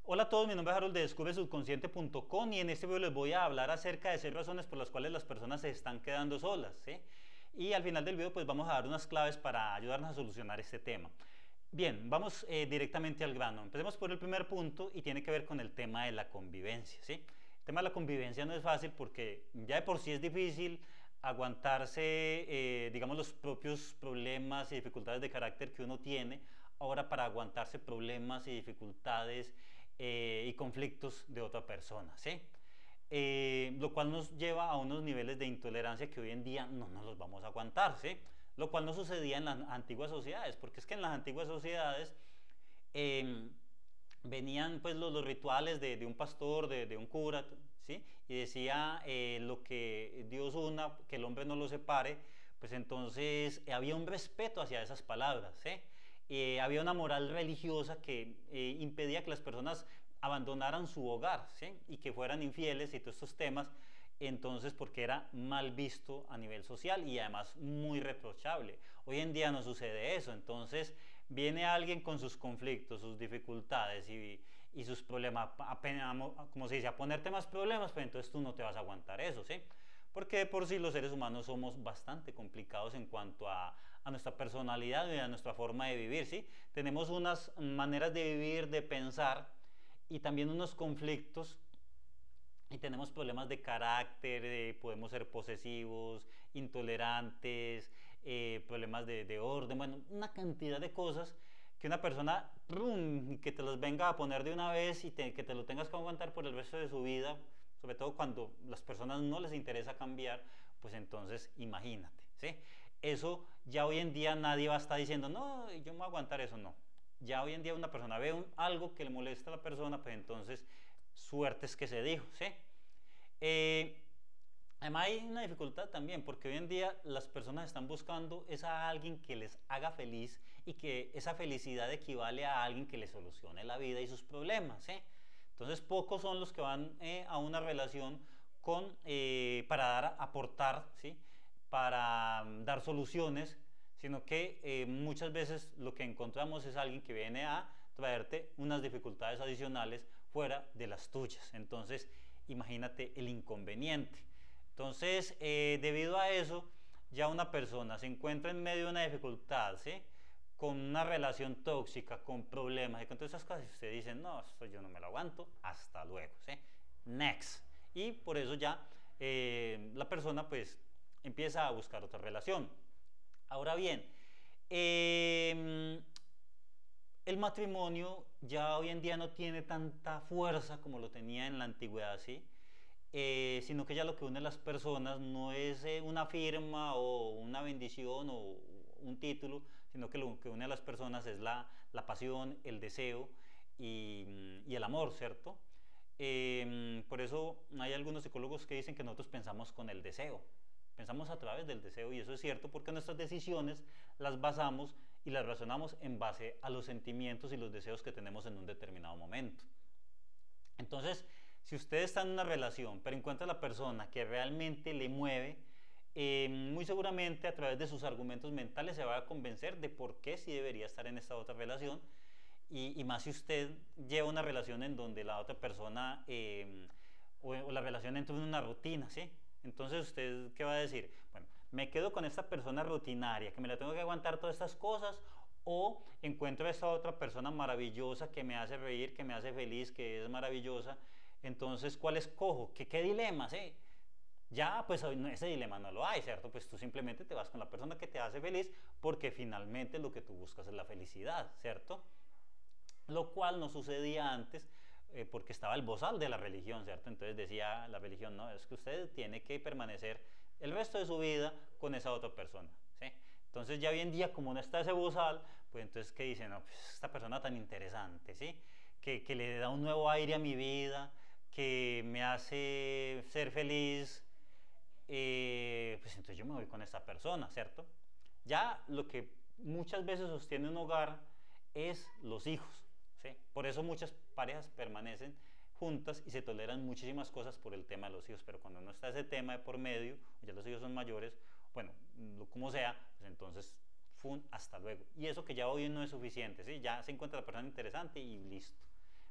Hola a todos, mi nombre es Harold de DescubreSubconsciente.com y en este video les voy a hablar acerca de 6 razones por las cuales las personas se están quedando solas, ¿sí? Y al final del video pues vamos a dar unas claves para ayudarnos a solucionar este tema. Bien, vamos directamente al grano. Empecemos por el primer punto y tiene que ver con el tema de la convivencia, ¿sí? El tema de la convivencia no es fácil porque ya de por sí es difícil aguantarse, digamos, los propios problemas y dificultades de carácter que uno tiene. Ahora para aguantarse problemas y dificultades y conflictos de otra persona, ¿sí? Lo cual nos lleva a unos niveles de intolerancia que hoy en día no nos los vamos a aguantar, ¿sí? Lo cual no sucedía en las antiguas sociedades, porque es que en las antiguas sociedades eh, venían pues los rituales de un pastor, de un cura, ¿sí? Y decía lo que Dios una, que el hombre no lo separe, pues entonces había un respeto hacia esas palabras, ¿sí? Había una moral religiosa que impedía que las personas abandonaran su hogar, ¿sí? Y que fueran infieles y todos estos temas, entonces porque era mal visto a nivel social y además muy reprochable. Hoy en día no sucede eso, entonces viene alguien con sus conflictos, sus dificultades y sus problemas, apenas, como se dice, a ponerte más problemas, pues entonces tú no te vas a aguantar eso, ¿sí? Porque de por sí los seres humanos somos bastante complicados en cuanto a nuestra personalidad y a nuestra forma de vivir, ¿sí? Tenemos unas maneras de vivir, de pensar y también unos conflictos y tenemos problemas de carácter, podemos ser posesivos, intolerantes, problemas de orden, bueno, una cantidad de cosas que una persona que te los venga a poner de una vez y que te lo tengas que aguantar por el resto de su vida, sobre todo cuando las personas no les interesa cambiar, pues entonces imagínate, ¿sí? Eso ya hoy en día nadie va a estar diciendo, no, yo me voy a aguantar eso, no. Ya hoy en día una persona ve algo que le molesta a la persona, pues entonces suerte es que se dijo, ¿sí? Eh, Además hay una dificultad también, porque hoy en día las personas están buscando es a alguien que les haga feliz y que esa felicidad equivale a alguien que les solucione la vida y sus problemas, ¿sí? Entonces pocos son los que van a una relación para aportar, ¿sí? Para dar soluciones, sino que muchas veces lo que encontramos es alguien que viene a traerte unas dificultades adicionales fuera de las tuyas. Entonces, imagínate el inconveniente. Entonces, debido a eso, ya una persona se encuentra en medio de una dificultad, ¿sí? Con una relación tóxica, con problemas y con todas esas cosas, y usted dice, no, esto yo no me lo aguanto, hasta luego, ¿sí? Next. Y por eso ya la persona pues empieza a buscar otra relación. Ahora bien, el matrimonio ya hoy en día no tiene tanta fuerza como lo tenía en la antigüedad, ¿sí? Sino que ya lo que une a las personas no es una firma o una bendición o un título, sino que lo que une a las personas es la pasión, el deseo y el amor, ¿cierto? Por eso hay algunos psicólogos que dicen que nosotros pensamos con el deseo. Pensamos a través del deseo y eso es cierto porque nuestras decisiones las basamos y las razonamos en base a los sentimientos y los deseos que tenemos en un determinado momento. Entonces, si usted está en una relación pero encuentra a la persona que realmente le mueve, muy seguramente a través de sus argumentos mentales se va a convencer de por qué sí debería estar en esta otra relación y más si usted lleva una relación en donde la otra persona o la relación entra en una rutina, ¿sí? Entonces usted, ¿qué va a decir? Bueno, me quedo con esta persona rutinaria, que me la tengo que aguantar todas estas cosas, o encuentro a esta otra persona maravillosa que me hace reír, que me hace feliz, que es maravillosa. Entonces, ¿cuál escojo? ¿Qué dilemas, eh? Ya, pues ese dilema no lo hay, ¿cierto? Pues tú simplemente te vas con la persona que te hace feliz porque finalmente lo que tú buscas es la felicidad, ¿cierto? Lo cual no sucedía antes porque estaba el bozal de la religión, ¿cierto? Entonces decía la religión, no, es que usted tiene que permanecer el resto de su vida con esa otra persona, ¿sí? Entonces ya hoy en día, como no está ese bozal, pues entonces, ¿qué dicen? No, pues esta persona tan interesante, ¿sí? Que le da un nuevo aire a mi vida, que me hace ser feliz, pues entonces yo me voy con esta persona, ¿cierto? Ya lo que muchas veces sostiene un hogar es los hijos, ¿sí? Por eso muchas parejas permanecen juntas y se toleran muchísimas cosas por el tema de los hijos, pero cuando no está ese tema de por medio, ya los hijos son mayores, bueno, como sea, pues entonces hasta luego. Y eso que ya hoy no es suficiente, ¿sí? Ya se encuentra la persona interesante y listo.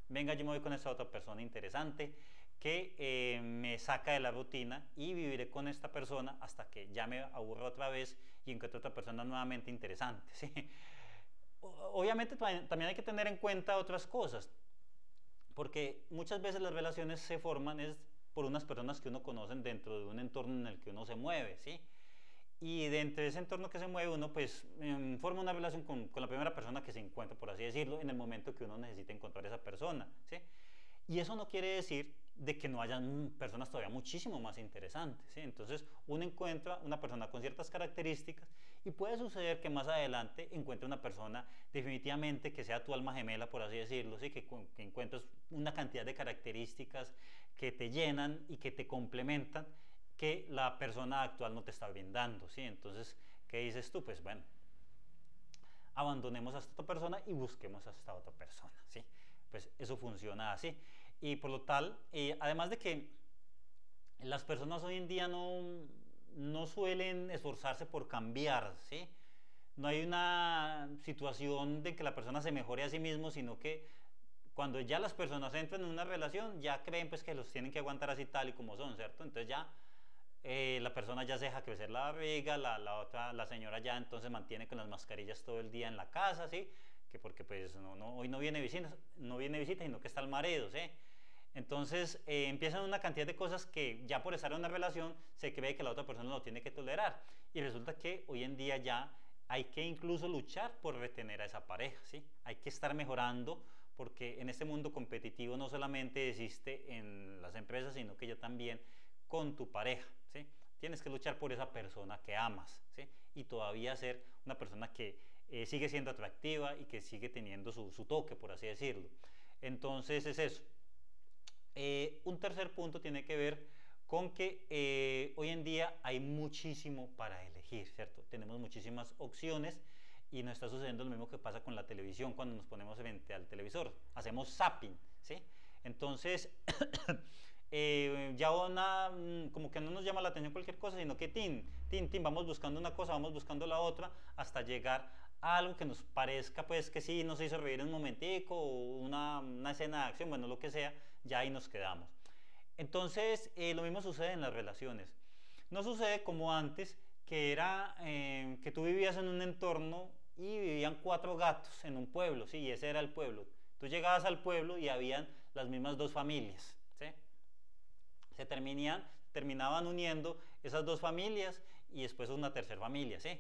venga, yo me voy con esta otra persona interesante que me saca de la rutina y viviré con esta persona hasta que ya me aburra otra vez y encuentre otra persona nuevamente interesante, ¿sí? Obviamente también hay que tener en cuenta otras cosas, porque muchas veces las relaciones se forman es por unas personas que uno conoce dentro de un entorno en el que uno se mueve, ¿sí? Y dentro de ese entorno que se mueve uno pues forma una relación con la primera persona que se encuentra, por así decirlo, en el momento que uno necesita encontrar a esa persona, ¿sí? Y eso no quiere decir de que no hayan personas todavía muchísimo más interesantes, ¿sí? Entonces uno encuentra una persona con ciertas características y puede suceder que más adelante encuentre una persona definitivamente que sea tu alma gemela, por así decirlo, ¿sí? Que encuentres una cantidad de características que te llenan y que te complementan que la persona actual no te está brindando, ¿sí? Entonces, ¿qué dices tú? Pues bueno, abandonemos a esta persona y busquemos a esta otra persona, ¿sí? Pues eso funciona así. Y por lo tal, además de que las personas hoy en día no suelen esforzarse por cambiar, ¿sí? No hay una situación de que la persona se mejore a sí mismo, sino que cuando ya las personas entran en una relación, ya creen pues que los tienen que aguantar así tal y como son, ¿cierto? Entonces ya la persona ya se deja crecer la barriga, la señora ya entonces mantiene con las mascarillas todo el día en la casa, ¿sí? Que porque pues hoy no viene visita, sino que está el marido, ¿sí? Entonces empiezan una cantidad de cosas que ya por estar en una relación se cree que la otra persona lo tiene que tolerar. Y resulta que hoy en día ya hay que incluso luchar por retener a esa pareja, ¿sí? Hay que estar mejorando porque en este mundo competitivo no solamente existe en las empresas, sino que ya también con tu pareja, ¿sí? Tienes que luchar por esa persona que amas, ¿sí? Y todavía ser una persona que sigue siendo atractiva y que sigue teniendo su toque, por así decirlo. Entonces es eso. Un tercer punto tiene que ver con que hoy en día hay muchísimo para elegir, ¿cierto? Tenemos muchísimas opciones y no está sucediendo lo mismo que pasa con la televisión cuando nos ponemos frente al televisor. Hacemos zapping, ¿sí? Entonces, ya como que no nos llama la atención cualquier cosa, sino que vamos buscando una cosa, vamos buscando la otra, hasta llegar a algo que nos parezca, pues, que sí nos hizo reír un momentico, o una escena de acción, bueno, lo que sea, ya ahí nos quedamos. Entonces, lo mismo sucede en las relaciones. No sucede como antes, que era que tú vivías en un entorno y vivían 4 gatos en un pueblo, sí, y ese era el pueblo. Tú llegabas al pueblo y habían las mismas 2 familias, ¿sí? Se terminaban uniendo esas 2 familias y después una tercera familia, ¿sí?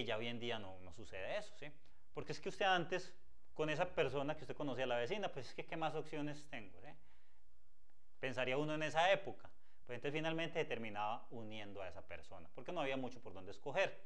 Ya hoy en día no sucede eso, ¿sí? Porque es que usted antes, con esa persona que usted conocía, la vecina, pues es que ¿qué más opciones tengo? ¿Sí? Pensaría uno en esa época. Pues entonces finalmente se terminaba uniendo a esa persona, porque no había mucho por dónde escoger.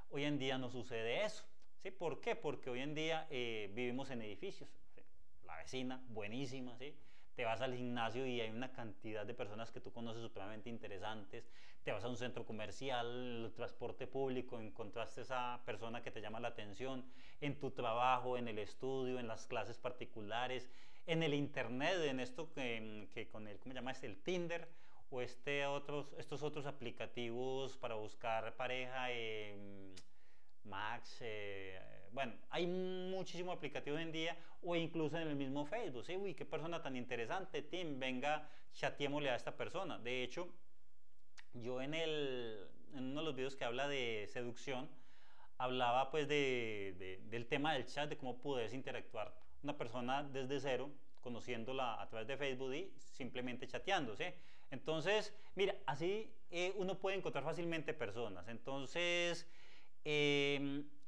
Hoy en día no sucede eso, ¿sí? ¿Por qué? Porque hoy en día vivimos en edificios, ¿sí? La vecina, buenísima, ¿sí? Te vas al gimnasio y hay una cantidad de personas que tú conoces supremamente interesantes, te vas a un centro comercial, el transporte público, encontraste esa persona que te llama la atención, en tu trabajo, en el estudio, en las clases particulares, en el internet, en esto que con el, ¿cómo se llama? El Tinder, o estos otros aplicativos para buscar pareja, Max, bueno, hay muchísimos aplicativos hoy en día, o incluso en el mismo Facebook, ¿sí? Uy, qué persona tan interesante, Tim, venga, chateémosle a esta persona. De hecho, yo en uno de los videos que habla de seducción, hablaba pues del tema del chat, de cómo puedes interactuar una persona desde cero, conociéndola a través de Facebook y simplemente chateando, ¿sí? Entonces, mira, así uno puede encontrar fácilmente personas. Entonces,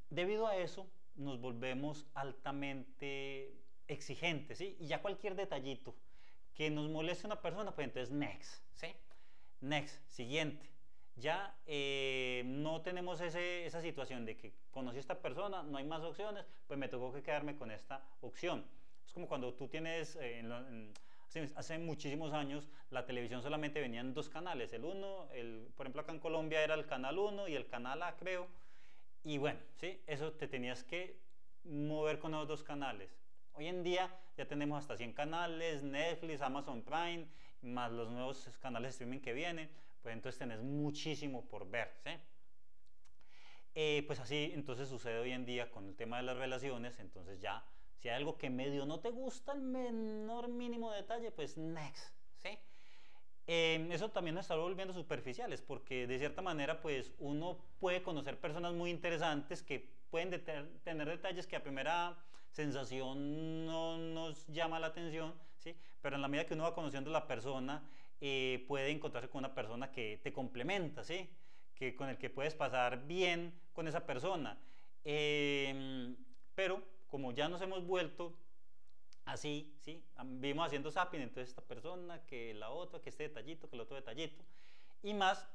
debido a eso, nos volvemos altamente exigentes, ¿sí? Y ya cualquier detallito que nos moleste a una persona, pues entonces next, ¿sí? Next, siguiente. Ya no tenemos esa situación de que conocí a esta persona, no hay más opciones, pues me tocó que quedarme con esta opción. Es como cuando tú tienes, hace muchísimos años, la televisión solamente venían 2 canales, por ejemplo acá en Colombia era el canal 1 y el canal A, creo, y bueno, ¿sí? Eso te tenías que mover con esos 2 canales. Hoy en día ya tenemos hasta 100 canales, Netflix, Amazon Prime, más los nuevos canales de streaming que vienen, pues entonces tenés muchísimo por ver, ¿sí? Pues así entonces sucede hoy en día con el tema de las relaciones. Entonces ya Si hay algo que medio no te gusta, el menor mínimo detalle, pues next, ¿sí? Eso también nos está volviendo superficiales, porque de cierta manera, pues uno puede conocer personas muy interesantes que pueden tener detalles que a primera sensación no nos llama la atención, ¿sí? Pero en la medida que uno va conociendo a la persona, puede encontrarse con una persona que te complementa, ¿sí? Que, con el que puedes pasar bien con esa persona. Pero como ya nos hemos vuelto así, ¿sí? Vivimos haciendo zapping, entonces esta persona, que la otra, que este detallito, que el otro detallito. Y más,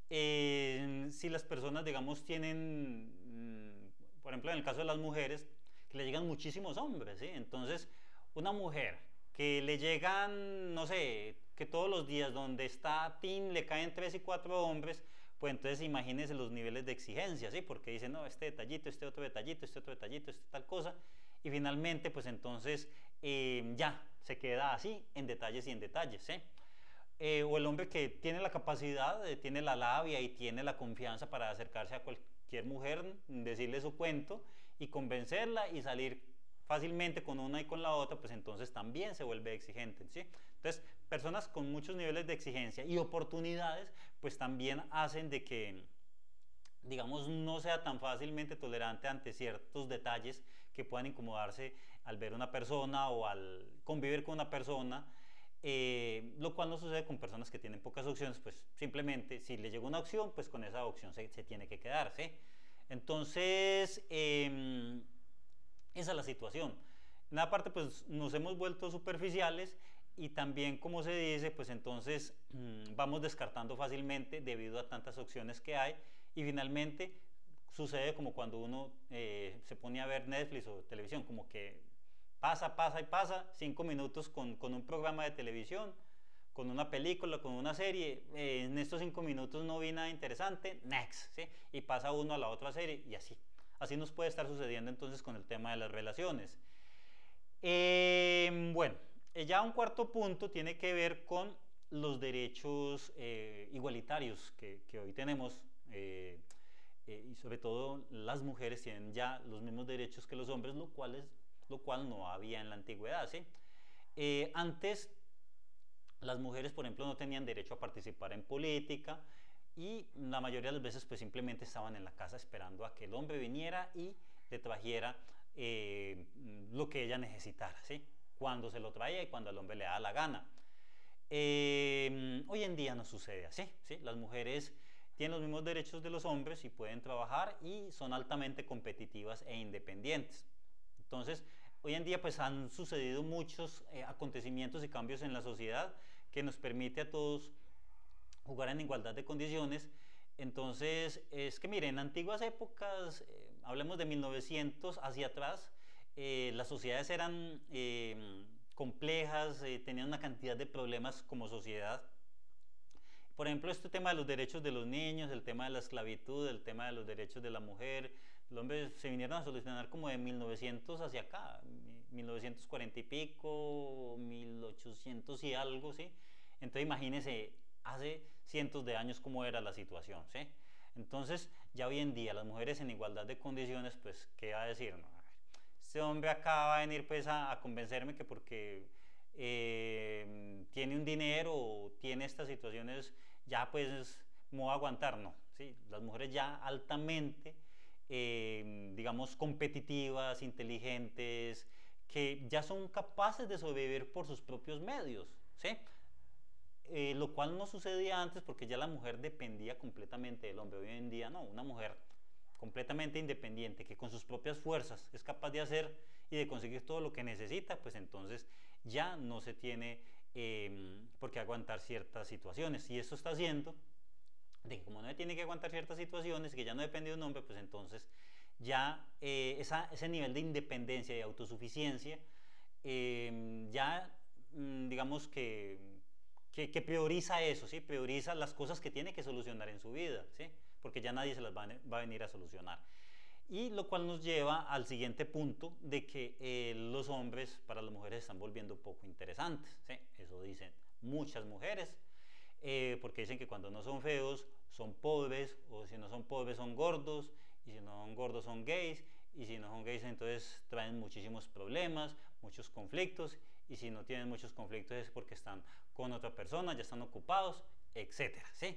si las personas, digamos, tienen, por ejemplo, en el caso de las mujeres, que le llegan muchísimos hombres, ¿sí? Entonces, una mujer que le llegan, no sé, que todos los días donde está Tim le caen 3 y 4 hombres, pues entonces imagínense los niveles de exigencia, ¿sí? Porque dicen, no, este detallito, este otro detallito, este otro detallito, este tal cosa. Y finalmente, pues entonces ya se queda así, en detalles y en detalles, ¿sí? O el hombre que tiene la capacidad, tiene la labia y tiene la confianza para acercarse a cualquier mujer, decirle su cuento y convencerla y salir fácilmente con una y con la otra, pues entonces también se vuelve exigente, ¿sí? Entonces, personas con muchos niveles de exigencia y oportunidades, pues también hacen de que, digamos, no sea tan fácilmente tolerante ante ciertos detalles que puedan incomodarse al ver una persona o al convivir con una persona, lo cual no sucede con personas que tienen pocas opciones, pues simplemente si le llega una opción, pues con esa opción se tiene que quedar, ¿sí? Entonces, esa es la situación. En una parte, pues nos hemos vuelto superficiales y también, como se dice, pues entonces vamos descartando fácilmente debido a tantas opciones que hay y finalmente sucede como cuando uno se pone a ver Netflix o televisión, como que pasa, pasa y pasa 5 minutos con un programa de televisión, con una película, con una serie, en estos 5 minutos no vi nada interesante, next, ¿sí? Y pasa uno a la otra serie y así. Así nos puede estar sucediendo entonces con el tema de las relaciones. Bueno, ya un cuarto punto tiene que ver con los derechos igualitarios que hoy tenemos. Y sobre todo las mujeres tienen ya los mismos derechos que los hombres, lo cual no había en la antigüedad, ¿sí? Antes las mujeres, por ejemplo, no tenían derecho a participar en política y la mayoría de las veces pues simplemente estaban en la casa esperando a que el hombre viniera y le trajera lo que ella necesitara, ¿sí? Cuando se lo traía y cuando al hombre le da la gana. Hoy en día no sucede así, ¿sí? Las mujeres tienen los mismos derechos de los hombres y pueden trabajar y son altamente competitivas e independientes. Entonces, hoy en día pues han sucedido muchos acontecimientos y cambios en la sociedad que nos permite a todos jugar en igualdad de condiciones. Entonces, es que miren, en antiguas épocas, hablemos de 1900 hacia atrás, las sociedades eran complejas, tenían una cantidad de problemas como sociedad. Por ejemplo, este tema de los derechos de los niños, el tema de la esclavitud, el tema de los derechos de la mujer, los hombres se vinieron a solucionar como de 1900 hacia acá, 1940 y pico, 1800 y algo, ¿sí? Entonces imagínense, hace cientos de años cómo era la situación, ¿sí? Entonces, ya hoy en día las mujeres en igualdad de condiciones, pues, ¿qué va a decir? No, a ver, este hombre acá va a venir pues a convencerme que porque tiene un dinero o tiene estas situaciones, ya pues me voy a aguantar, no, ¿sí? Las mujeres ya altamente, digamos, competitivas, inteligentes, que ya son capaces de sobrevivir por sus propios medios, ¿sí? Lo cual no sucedía antes porque ya la mujer dependía completamente del hombre. Hoy en día no, una mujer completamente independiente, que con sus propias fuerzas es capaz de hacer y de conseguir todo lo que necesita, pues entonces ya no se tiene por qué aguantar ciertas situaciones. Y esto está haciendo de que como no tiene que aguantar ciertas situaciones, que ya no depende de un hombre, pues entonces ya ese nivel de independencia y autosuficiencia ya digamos que prioriza eso, ¿sí? Prioriza las cosas que tiene que solucionar en su vida, ¿sí? Porque ya nadie se las va a venir a solucionar. Y lo cual nos lleva al siguiente punto de que los hombres para las mujeres están volviendo poco interesantes, ¿sí? Eso dicen muchas mujeres, porque dicen que cuando no son feos son pobres, o si no son pobres son gordos, y si no son gordos son gays, y si no son gays entonces traen muchísimos problemas, muchos conflictos, y si no tienen muchos conflictos es porque están con otra persona, ya están ocupados, etcétera, ¿sí?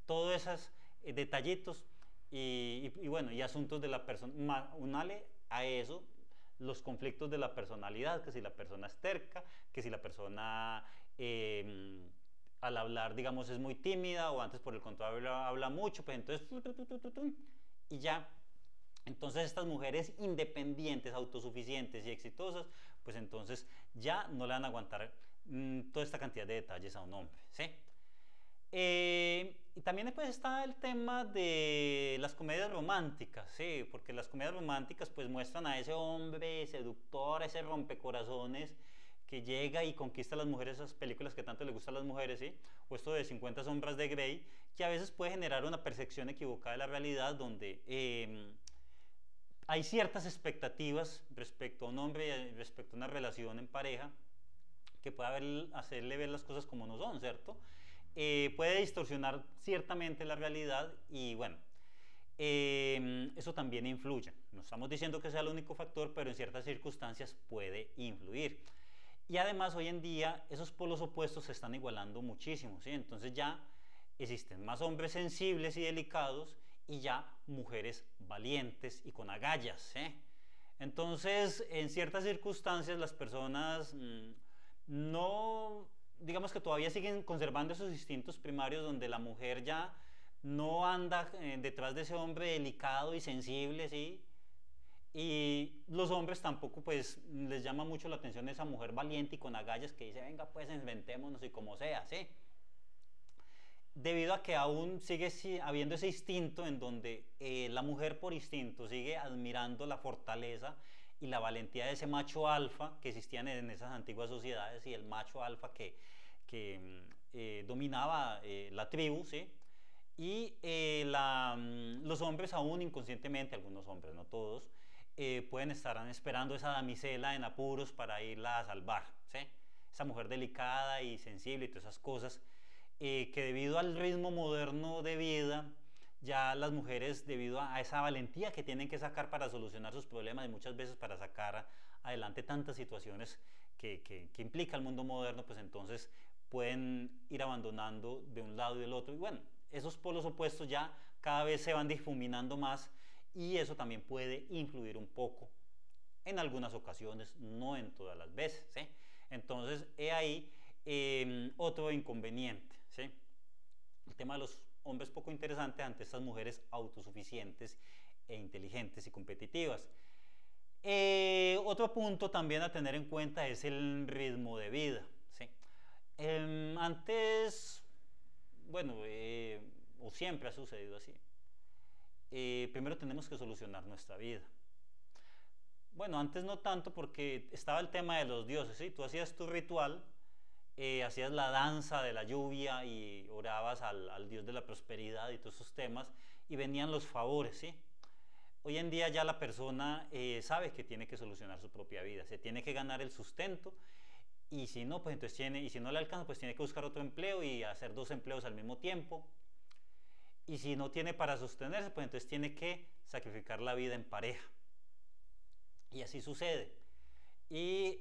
Todos esos detallitos y bueno, y asuntos de la persona, unale a eso los conflictos de la personalidad, que si la persona es terca, que si la persona al hablar, digamos, es muy tímida, o antes por el contrario habla mucho, pues entonces, y ya. Entonces estas mujeres independientes, autosuficientes y exitosas, pues entonces ya no le van a aguantar toda esta cantidad de detalles a un hombre, ¿sí? Y también pues está el tema de las comedias románticas, sí, porque las comedias románticas pues muestran a ese hombre seductor, a ese rompecorazones que llega y conquista a las mujeres, esas películas que tanto le gustan a las mujeres, ¿sí? O esto de 50 sombras de Grey, que a veces puede generar una percepción equivocada de la realidad, donde hay ciertas expectativas respecto a un hombre, respecto a una relación en pareja, que puede hacerle ver las cosas como no son, ¿cierto? Puede distorsionar ciertamente la realidad y bueno, eso también influye. No estamos diciendo que sea el único factor, pero en ciertas circunstancias puede influir. Y además hoy en día esos polos opuestos se están igualando muchísimo, ¿sí? Entonces ya existen más hombres sensibles y delicados y ya mujeres valientes y con agallas, ¿eh? Entonces, en ciertas circunstancias las personas no, digamos que todavía siguen conservando esos instintos primarios donde la mujer ya no anda detrás de ese hombre delicado y sensible, ¿sí? Y los hombres tampoco pues les llama mucho la atención esa mujer valiente y con agallas que dice, venga pues inventémonos y como sea, ¿sí? Debido a que aún sigue habiendo ese instinto en donde la mujer por instinto sigue admirando la fortaleza y la valentía de ese macho alfa que existían en esas antiguas sociedades, y el macho alfa que dominaba la tribu, ¿sí? Y los hombres aún inconscientemente, algunos hombres, no todos, pueden estar esperando esa damisela en apuros para irla a salvar, ¿sí? Esa mujer delicada y sensible y todas esas cosas, que debido al ritmo moderno de vida, ya las mujeres, debido a esa valentía que tienen que sacar para solucionar sus problemas y muchas veces para sacar adelante tantas situaciones que implica el mundo moderno, pues entonces pueden ir abandonando de un lado y del otro. Y bueno, esos polos opuestos ya cada vez se van difuminando más, y eso también puede influir un poco en algunas ocasiones, no en todas las veces, ¿sí? Entonces, he ahí otro inconveniente, ¿sí? El tema de los hombres poco interesante ante estas mujeres autosuficientes e inteligentes y competitivas. Otro punto también a tener en cuenta es el ritmo de vida, ¿sí? Antes, bueno, o siempre ha sucedido así. Primero tenemos que solucionar nuestra vida. Bueno, antes no tanto porque estaba el tema de los dioses, ¿sí? Tú hacías tu ritual, hacías la danza de la lluvia y orabas al dios de la prosperidad y todos esos temas, y venían los favores, ¿sí? Hoy en día ya la persona sabe que tiene que solucionar su propia vida, se tiene que ganar el sustento, y si no, pues entonces y si no le alcanza, pues tiene que buscar otro empleo y hacer 2 empleos al mismo tiempo. Y si no tiene para sostenerse, pues entonces tiene que sacrificar la vida en pareja. Y así sucede. Y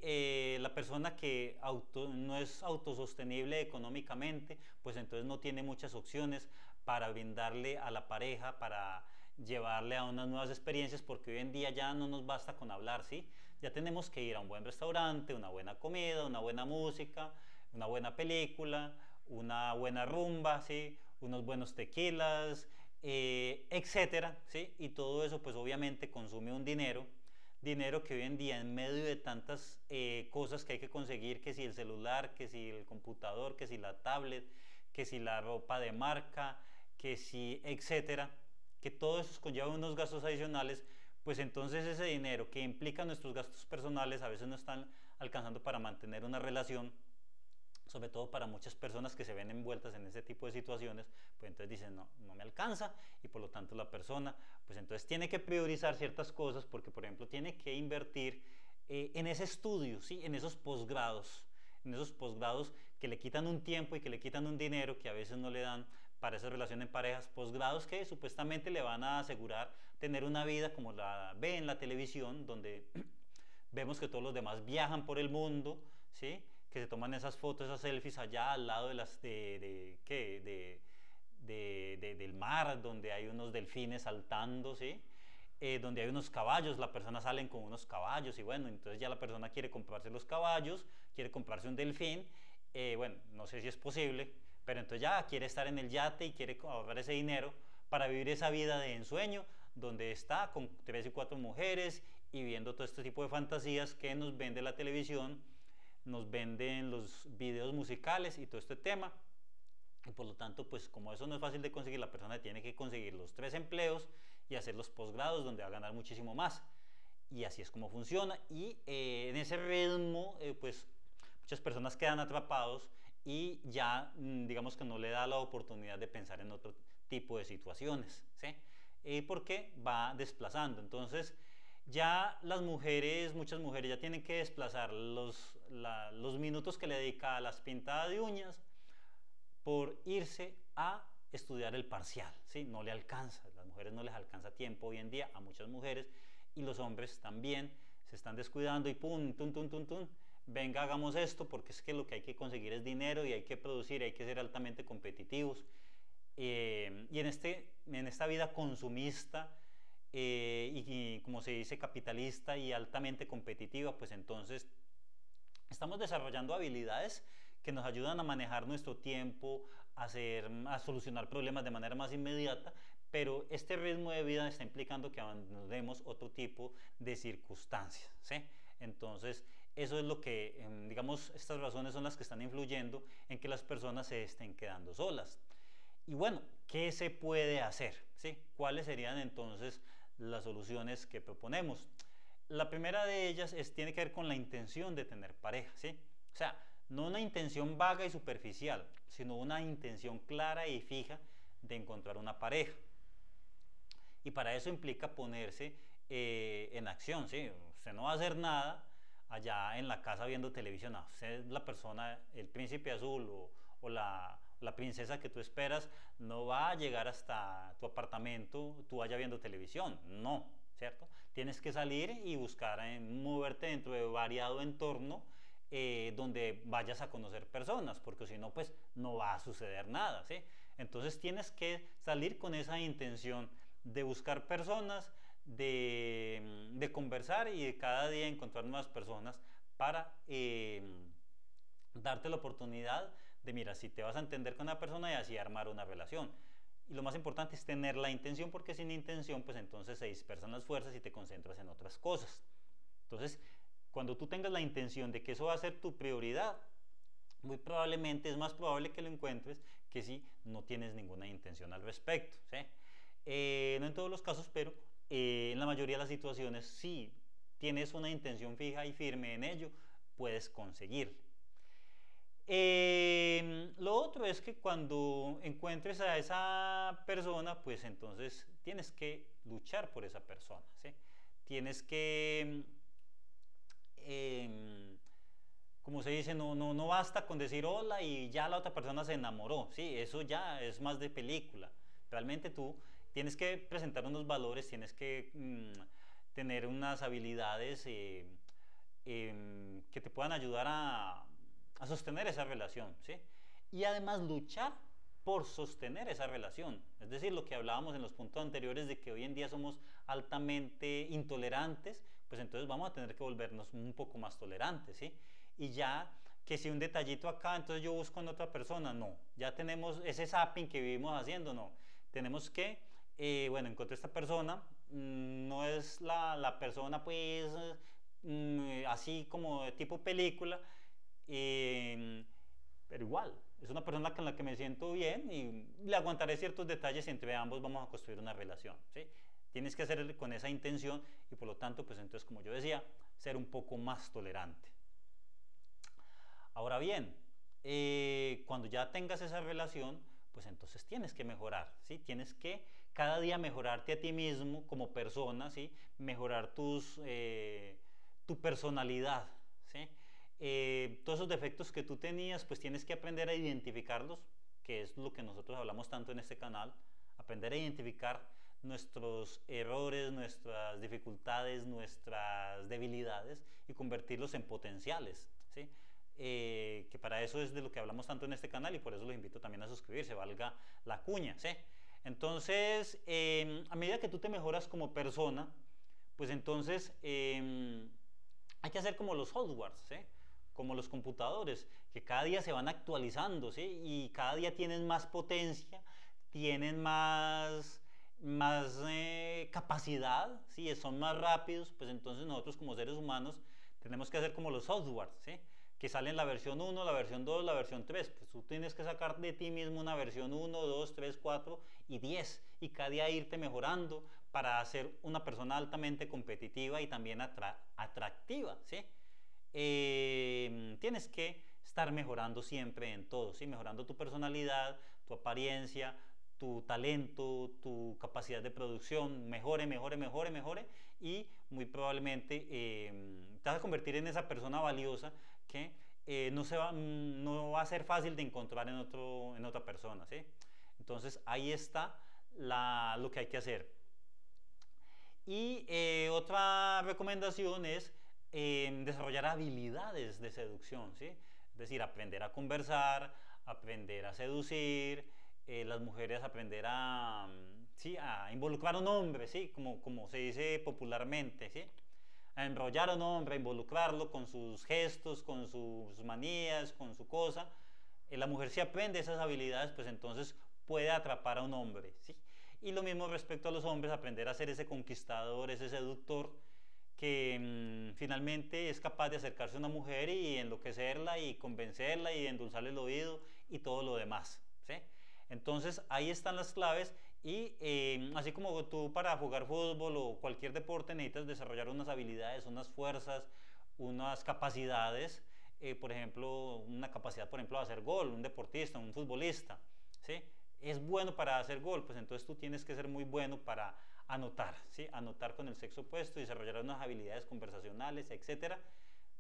la persona que no es autosostenible económicamente, pues entonces no tiene muchas opciones para brindarle a la pareja, para llevarle a unas nuevas experiencias, porque hoy en día ya no nos basta con hablar, ¿sí? Ya tenemos que ir a un buen restaurante, una buena comida, una buena música, una buena película, una buena rumba, ¿sí? Unos buenos tequilas, etcétera, ¿sí? Y todo eso pues obviamente consume un dinero que hoy en día, en medio de tantas cosas que hay que conseguir, que si el celular, que si el computador, que si la tablet, que si la ropa de marca, que si etcétera, que todo eso conlleva unos gastos adicionales, pues entonces ese dinero que implica nuestros gastos personales a veces no están alcanzando para mantener una relación, sobre todo para muchas personas que se ven envueltas en ese tipo de situaciones, pues entonces dicen, no, no me alcanza, y por lo tanto la persona, pues entonces tiene que priorizar ciertas cosas, porque por ejemplo tiene que invertir en ese estudio, ¿sí? En esos posgrados que le quitan un tiempo y que le quitan un dinero que a veces no le dan para esa relación en parejas, posgrados que supuestamente le van a asegurar tener una vida como la ve en la televisión, donde vemos que todos los demás viajan por el mundo, ¿sí? Que se toman esas fotos, esas selfies allá al lado de las del mar, donde hay unos delfines saltando, ¿sí? Donde hay unos caballos, la persona salen con unos caballos y bueno, entonces ya la persona quiere comprarse los caballos, quiere comprarse un delfín, bueno, no sé si es posible, pero entonces ya quiere estar en el yate y quiere ahorrar ese dinero para vivir esa vida de ensueño, donde está con 3 y 4 mujeres y viendo todo este tipo de fantasías que nos vende la televisión, nos venden los videos musicales y todo este tema. Y por lo tanto, pues como eso no es fácil de conseguir, la persona tiene que conseguir los 3 empleos y hacer los posgrados donde va a ganar muchísimo más. Y así es como funciona. Y en ese ritmo, pues muchas personas quedan atrapados y ya digamos que no le da la oportunidad de pensar en otro tipo de situaciones, ¿sí? Porque va desplazando. Entonces ya las mujeres, muchas mujeres ya tienen que desplazar los minutos que le dedica a las pintadas de uñas por irse a estudiar el parcial, ¿sí? No le alcanza, las mujeres no les alcanza tiempo hoy en día a muchas mujeres y los hombres también se están descuidando y pum, tum, tum, tum, tum, venga, hagamos esto porque es que lo que hay que conseguir es dinero y hay que producir, hay que ser altamente competitivos. Y en esta vida consumista y como se dice capitalista y altamente competitiva, pues entonces estamos desarrollando habilidades que nos ayudan a manejar nuestro tiempo, a solucionar problemas de manera más inmediata, pero este ritmo de vida está implicando que abandonemos otro tipo de circunstancias, ¿sí? Entonces, eso es lo que, digamos, estas razones son las que están influyendo en que las personas se estén quedando solas. Y bueno, ¿qué se puede hacer? ¿Sí? ¿Cuáles serían entonces las soluciones que proponemos? La primera de ellas tiene que ver con la intención de tener pareja, ¿sí? O sea, no una intención vaga y superficial, sino una intención clara y fija de encontrar una pareja. Y para eso implica ponerse en acción, ¿sí? Usted no va a hacer nada allá en la casa viendo televisión, no. Usted es la persona, el príncipe azul o la princesa que tú esperas, no va a llegar hasta tu apartamento, tú vaya viendo televisión, no, ¿cierto? Tienes que salir y buscar moverte dentro de variado entorno donde vayas a conocer personas, porque si no, pues no va a suceder nada, ¿sí? Entonces tienes que salir con esa intención de buscar personas, de conversar y de cada día encontrar nuevas personas para darte la oportunidad de, mira, si te vas a entender con una persona y así armar una relación. Y lo más importante es tener la intención, porque sin intención, pues entonces se dispersan las fuerzas y te concentras en otras cosas. Entonces, cuando tú tengas la intención de que eso va a ser tu prioridad, muy probablemente es más probable que lo encuentres que si no tienes ninguna intención al respecto, ¿sí? No en todos los casos, pero en la mayoría de las situaciones, si tienes una intención fija y firme en ello, puedes conseguirlo. Lo otro es que cuando encuentres a esa persona, pues entonces tienes que luchar por esa persona, ¿sí? Tienes que, como se dice, no basta con decir hola y ya la otra persona se enamoró, ¿sí? Eso ya es más de película. Realmente tú tienes que presentar unos valores, tienes que tener unas habilidades que te puedan ayudar a sostener esa relación, ¿sí? Y además luchar por sostener esa relación. Es decir, lo que hablábamos en los puntos anteriores de que hoy en día somos altamente intolerantes, pues entonces vamos a tener que volvernos un poco más tolerantes, ¿sí? Y ya que si un detallito acá, entonces yo busco en otra persona, no. Ya tenemos ese zapping que vivimos haciendo, no. Tenemos que, bueno, encontré esta persona, no es la persona pues así como de tipo película, pero igual, es una persona con la que me siento bien y le aguantaré ciertos detalles y entre ambos vamos a construir una relación, ¿sí? Tienes que hacer con esa intención y por lo tanto, pues entonces, como yo decía, ser un poco más tolerante. Ahora bien, cuando ya tengas esa relación, pues entonces tienes que mejorar, ¿sí? Tienes que cada día mejorarte a ti mismo como persona, ¿sí? Mejorar tu personalidad, ¿sí? Todos esos defectos que tú tenías, pues tienes que aprender a identificarlos, que es lo que nosotros hablamos tanto en este canal, aprender a identificar nuestros errores, nuestras dificultades, nuestras debilidades y convertirlos en potenciales, ¿sí? Que para eso es de lo que hablamos tanto en este canal y por eso los invito también a suscribirse, valga la cuña, ¿sí? Entonces, a medida que tú te mejoras como persona, pues entonces hay que hacer como los softwares, ¿sí? Como los computadores, que cada día se van actualizando, ¿sí? Y cada día tienen más potencia, tienen más capacidad, ¿sí? Son más rápidos, pues entonces nosotros como seres humanos tenemos que hacer como los softwares, ¿sí? Que salen la versión 1, la versión 2, la versión 3, pues tú tienes que sacar de ti mismo una versión 1, 2, 3, 4 y 10 y cada día irte mejorando para ser una persona altamente competitiva y también atractiva, ¿sí? Tienes que estar mejorando siempre en todo, ¿sí? Mejorando tu personalidad, tu apariencia, tu talento, tu capacidad de producción, mejore, mejore, mejore, mejore y muy probablemente te vas a convertir en esa persona valiosa que no va a ser fácil de encontrar en otra persona, ¿sí? Entonces ahí está lo que hay que hacer. Y otra recomendación es desarrollar habilidades de seducción, ¿sí? Es decir, aprender a conversar, aprender a seducir, las mujeres aprender ¿sí? A involucrar a un hombre, ¿sí? Como se dice popularmente, ¿sí? A enrollar a un hombre, a involucrarlo con sus gestos, con sus manías, con su cosa. La mujer si aprende esas habilidades, pues entonces puede atrapar a un hombre, ¿sí? Y lo mismo respecto a los hombres, aprender a ser ese conquistador, ese seductor, que finalmente es capaz de acercarse a una mujer y enloquecerla y convencerla y endulzarle el oído y todo lo demás, ¿sí? Entonces ahí están las claves y así como tú para jugar fútbol o cualquier deporte necesitas desarrollar unas habilidades, unas fuerzas, unas capacidades, por ejemplo, una capacidad por ejemplo de hacer gol, un deportista, un futbolista, ¿sí? Es bueno para hacer gol, pues entonces tú tienes que ser muy bueno para anotar, ¿sí? Anotar con el sexo opuesto, desarrollar unas habilidades conversacionales, etcétera,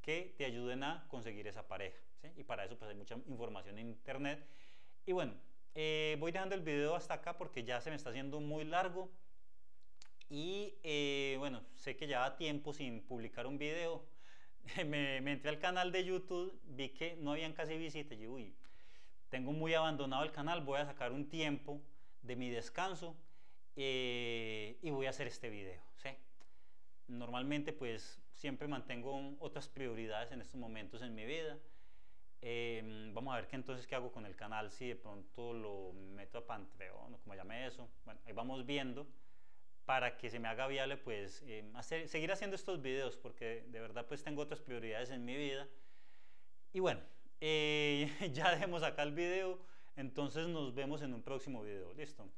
que te ayuden a conseguir esa pareja, ¿sí? Y para eso pues hay mucha información en internet. Y bueno, voy dejando el video hasta acá porque ya se me está haciendo muy largo y bueno, sé que ya da tiempo sin publicar un video. me entré al canal de YouTube, vi que no habían casi visitas y uy, tengo muy abandonado el canal, voy a sacar un tiempo de mi descanso y voy a hacer este video, ¿sí? Normalmente pues siempre mantengo otras prioridades en estos momentos en mi vida. Vamos a ver qué entonces qué hago con el canal, si de pronto lo meto a Patreon o como llame eso. Bueno, ahí vamos viendo para que se me haga viable pues seguir haciendo estos videos porque de verdad pues tengo otras prioridades en mi vida. Y bueno, ya dejemos acá el video, entonces nos vemos en un próximo video, ¿listo?